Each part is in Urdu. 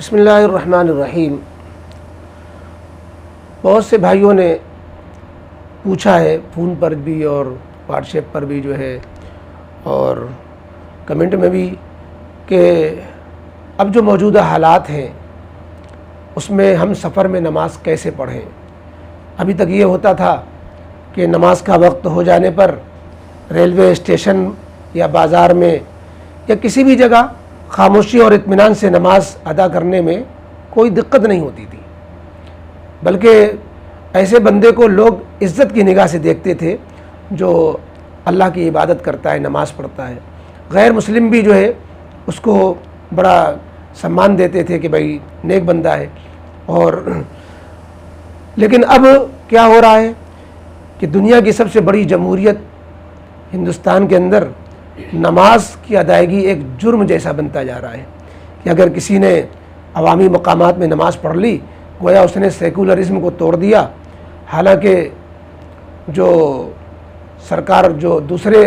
بسم اللہ الرحمن الرحیم۔ بہت سے بھائیوں نے پوچھا ہے فون پر بھی اور واٹس ایپ پر بھی جو ہے اور کمنٹ میں بھی کہ اب جو موجودہ حالات ہیں اس میں ہم سفر میں نماز کیسے پڑھیں۔ ابھی تک یہ ہوتا تھا کہ نماز کا وقت ہو جانے پر ریلوے اسٹیشن یا بازار میں یا کسی بھی جگہ خاموشی اور اطمینان سے نماز ادا کرنے میں کوئی دقت نہیں ہوتی تھی، بلکہ ایسے بندے کو لوگ عزت کی نگاہ سے دیکھتے تھے جو اللہ کی عبادت کرتا ہے، نماز پڑھتا ہے۔ غیر مسلم بھی جو ہے اس کو بڑا سمان دیتے تھے کہ بھائی نیک بندہ ہے۔ اور لیکن اب کیا ہو رہا ہے کہ دنیا کی سب سے بڑی جمہوریت ہندوستان کے اندر نماز کی ادائیگی ایک جرم جیسا بنتا جا رہا ہے کہ اگر کسی نے عوامی مقامات میں نماز پڑھ لی گویا اس نے سیکولرزم کو توڑ دیا، حالانکہ جو سرکار جو دوسرے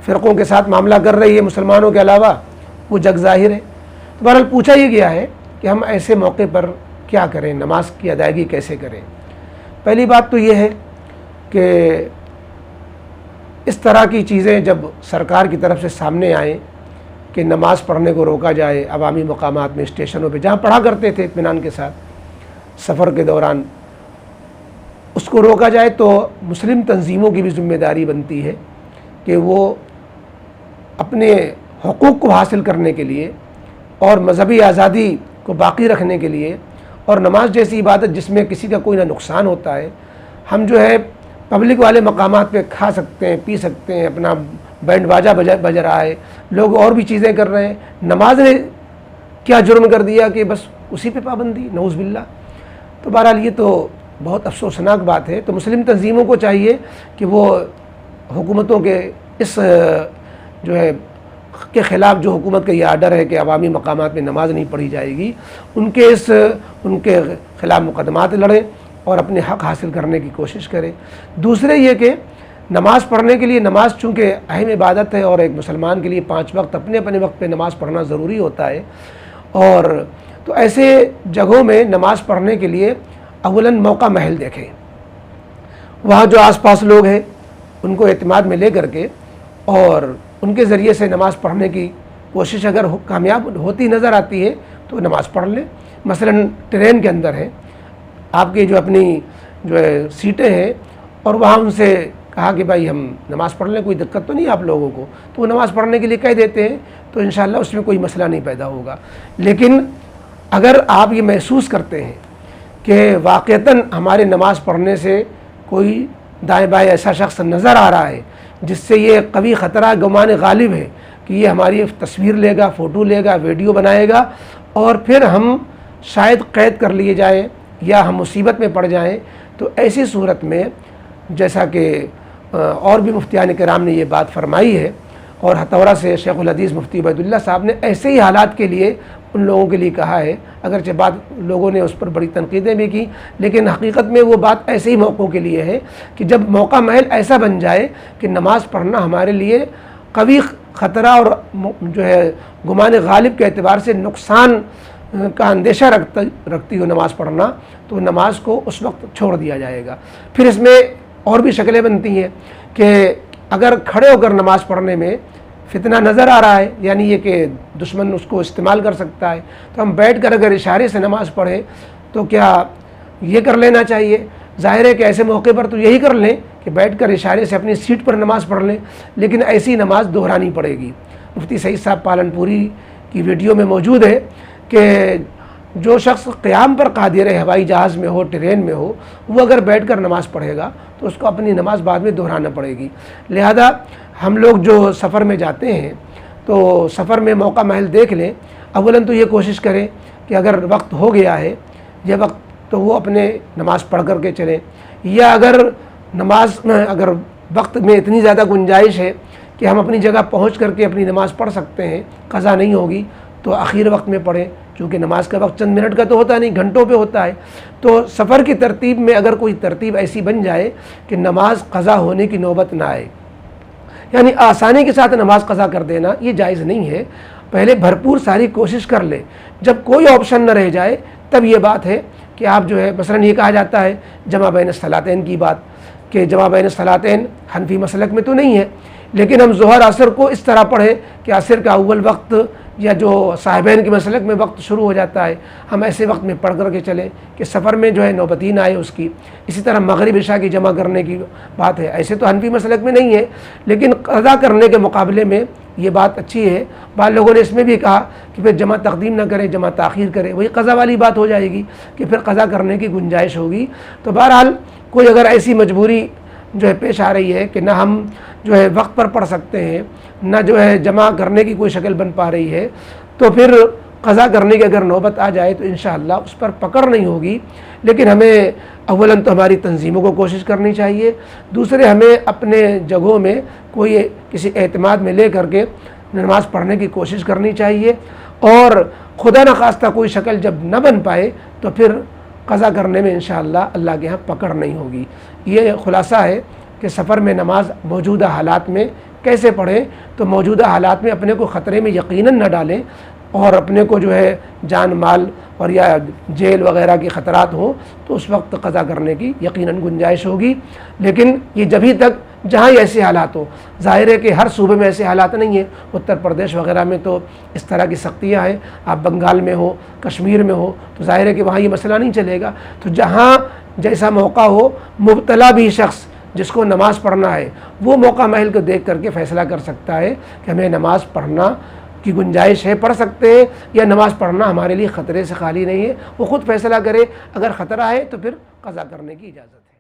فرقوں کے ساتھ معاملہ کر رہی ہے مسلمانوں کے علاوہ وہ جگ ظاہر ہے۔ تو بہرحال پوچھا یہ گیا ہے کہ ہم ایسے موقع پر کیا کریں، نماز کی ادائیگی کیسے کریں۔ پہلی بات تو یہ ہے کہ اس طرح کی چیزیں جب سرکار کی طرف سے سامنے آئیں کہ نماز پڑھنے کو روکا جائے عوامی مقامات میں، اسٹیشنوں پہ جہاں پڑھا کرتے تھے اطمینان کے ساتھ سفر کے دوران، اس کو روکا جائے تو مسلم تنظیموں کی بھی ذمہ داری بنتی ہے کہ وہ اپنے حقوق کو حاصل کرنے کے لیے اور مذہبی آزادی کو باقی رکھنے کے لیے اور نماز جیسی عبادت جس میں کسی کا کوئی نہ نقصان ہوتا ہے، ہم جو ہے پبلک والے مقامات پہ کھا سکتے ہیں، پی سکتے ہیں، اپنا بینڈ باجا بج رہا ہے، لوگ اور بھی چیزیں کر رہے ہیں، نماز نے کیا جرم کر دیا کہ بس اسی پہ پابندی، نعوذ باللہ۔ تو بہرحال یہ تو بہت افسوسناک بات ہے۔ تو مسلم تنظیموں کو چاہیے کہ وہ حکومتوں کے اس جو ہے کے خلاف جو حکومت کا یہ آرڈر ہے کہ عوامی مقامات میں نماز نہیں پڑھی جائے گی، ان کے خلاف مقدمات لڑیں اور اپنے حق حاصل کرنے کی کوشش کریں۔ دوسرے یہ کہ نماز پڑھنے کے لیے، نماز چونکہ اہم عبادت ہے اور ایک مسلمان کے لیے 5 وقت اپنے وقت پہ نماز پڑھنا ضروری ہوتا ہے، اور تو ایسے جگہوں میں نماز پڑھنے کے لیے اولاً موقع محل دیکھیں، وہاں جو آس پاس لوگ ہیں ان کو اعتماد میں لے کر کے اور ان کے ذریعے سے نماز پڑھنے کی کوشش اگر کامیاب ہوتی نظر آتی ہے تو نماز پڑھ لیں۔ مثلاً ٹرین کے اندر ہے، آپ کی جو اپنی جو ہے سیٹیں ہیں اور وہاں ان سے کہا کہ بھائی ہم نماز پڑھ لیں، کوئی دقت تو نہیں آپ لوگوں کو، تو وہ نماز پڑھنے کے لیے کہہ دیتے ہیں تو انشاءاللہ اس میں کوئی مسئلہ نہیں پیدا ہوگا۔ لیکن اگر آپ یہ محسوس کرتے ہیں کہ واقعتاً ہمارے نماز پڑھنے سے کوئی دائیں بائیں ایسا شخص نظر آ رہا ہے جس سے یہ قوی خطرہ گمان غالب ہے کہ یہ ہماری تصویر لے گا، فوٹو لے گا، ویڈیو بنائے گا اور پھر ہم شاید قید کر لیے جائیں یا ہم مصیبت میں پڑ جائیں، تو ایسی صورت میں جیسا کہ اور بھی مفتیان کرام نے یہ بات فرمائی ہے اور ہتھورا سے شیخ الحدیث مفتی عبید اللہ صاحب نے ایسے ہی حالات کے لیے ان لوگوں کے لیے کہا ہے، اگرچہ بعض لوگوں نے اس پر بڑی تنقیدیں بھی کی، لیکن حقیقت میں وہ بات ایسے ہی موقعوں کے لیے ہے کہ جب موقع محل ایسا بن جائے کہ نماز پڑھنا ہمارے لیے قوی خطرہ اور جو ہے گمان غالب کے اعتبار سے نقصان کا اندیشہ رکھتی ہو نماز پڑھنا، تو نماز کو اس وقت چھوڑ دیا جائے گا۔ پھر اس میں اور بھی شکلیں بنتی ہیں کہ اگر کھڑے ہو کر نماز پڑھنے میں فتنہ نظر آ رہا ہے، یعنی یہ کہ دشمن اس کو استعمال کر سکتا ہے، تو ہم بیٹھ کر اگر اشارے سے نماز پڑھیں تو کیا یہ کر لینا چاہیے؟ ظاہر ہے کہ ایسے موقع پر تو یہی کر لیں کہ بیٹھ کر اشارے سے اپنی سیٹ پر نماز پڑھ لیں، لیکن ایسی نماز دہرانی پڑے گی۔ مفتی سعید صاحب پالن پوری کی ویڈیو میں موجود ہے کہ جو شخص قیام پر قادر ہے، ہوائی جہاز میں ہو، ٹرین میں ہو، وہ اگر بیٹھ کر نماز پڑھے گا تو اس کو اپنی نماز بعد میں دہرانا پڑے گی۔ لہذا ہم لوگ جو سفر میں جاتے ہیں تو سفر میں موقع محل دیکھ لیں، اولاً تو یہ کوشش کریں کہ اگر وقت ہو گیا ہے یہ وقت تو وہ اپنے نماز پڑھ کر کے چلیں، یا اگر نماز اگر وقت میں اتنی زیادہ گنجائش ہے کہ ہم اپنی جگہ پہنچ کر کے اپنی نماز پڑھ سکتے ہیں، قضا نہیں ہوگی تو آخر وقت میں پڑھیں، کیونکہ نماز کا وقت چند منٹ کا تو ہوتا نہیں، گھنٹوں پہ ہوتا ہے۔ تو سفر کی ترتیب میں اگر کوئی ترتیب ایسی بن جائے کہ نماز قضا ہونے کی نوبت نہ آئے، یعنی آسانی کے ساتھ نماز قضا کر دینا یہ جائز نہیں ہے۔ پہلے بھرپور ساری کوشش کر لے. جب کوئی آپشن نہ رہ جائے تب یہ بات ہے کہ آپ جو ہے مثلاً یہ کہا جاتا ہے جمع بین الصلاتین کی بات کہ جمع بین الصلاتین حنفی مسلک میں تو نہیں ہے، لیکن ہم ظہر عصر کو اس طرح پڑھیں کہ عصر کا اول وقت یا جو صاحبین کے مسلک میں وقت شروع ہو جاتا ہے ہم ایسے وقت میں پڑھ کر کے چلیں کہ سفر میں جو ہے نوبتی نہ آئے اس کی. اسی طرح مغرب عشاء کی جمع کرنے کی بات ہے، ایسے تو حنفی مسلک میں نہیں ہے لیکن قضا کرنے کے مقابلے میں یہ بات اچھی ہے. بعض لوگوں نے اس میں بھی کہا کہ پھر جمع تقدیم نہ کرے جمع تاخیر کرے، وہی قضا والی بات ہو جائے گی کہ پھر قضا کرنے کی گنجائش ہوگی. تو بہرحال کوئی اگر ایسی مجبوری جو ہے پیش آ رہی ہے کہ نہ ہم جو ہے وقت پر پڑھ سکتے ہیں نہ جو ہے جمع کرنے کی کوئی شکل بن پا رہی ہے، تو پھر قضا کرنے کی اگر نوبت آ جائے تو انشاءاللہ اس پر پکڑ نہیں ہوگی. لیکن ہمیں اولاً تو ہماری تنظیموں کو کوشش کرنی چاہیے، دوسرے ہمیں اپنے جگہوں میں کوئی کسی اعتماد میں لے کر کے نماز پڑھنے کی کوشش کرنی چاہیے، اور خدا نخواستہ کوئی شکل جب نہ بن پائے تو پھر قضا کرنے میں انشاءاللہ اللہ کے ہاں پکڑ نہیں ہوگی. یہ خلاصہ ہے کہ سفر میں نماز موجودہ حالات میں کیسے پڑھیں. تو موجودہ حالات میں اپنے کو خطرے میں یقیناً نہ ڈالیں، اور اپنے کو جو ہے جان مال اور یا جیل وغیرہ کے خطرات ہوں تو اس وقت قضا کرنے کی یقیناً گنجائش ہوگی. لیکن یہ جبھی تک جہاں ایسے حالات ہو، ظاہر ہے کہ ہر صوبے میں ایسے حالات نہیں ہیں. اتر پردیش وغیرہ میں تو اس طرح کی سختیاں ہیں، آپ بنگال میں ہو کشمیر میں ہو تو ظاہر ہے کہ وہاں یہ مسئلہ نہیں چلے گا. تو جہاں جیسا موقع ہو، مبتلا بھی شخص جس کو نماز پڑھنا ہے وہ موقع محل کو دیکھ کر کے فیصلہ کر سکتا ہے کہ ہمیں نماز پڑھنا کی گنجائش ہے، پڑھ سکتے ہیں، یا نماز پڑھنا ہمارے لیے خطرے سے خالی نہیں ہے. وہ خود فیصلہ کرے، اگر خطرہ ہے تو پھر قضا کرنے کی اجازت ہے.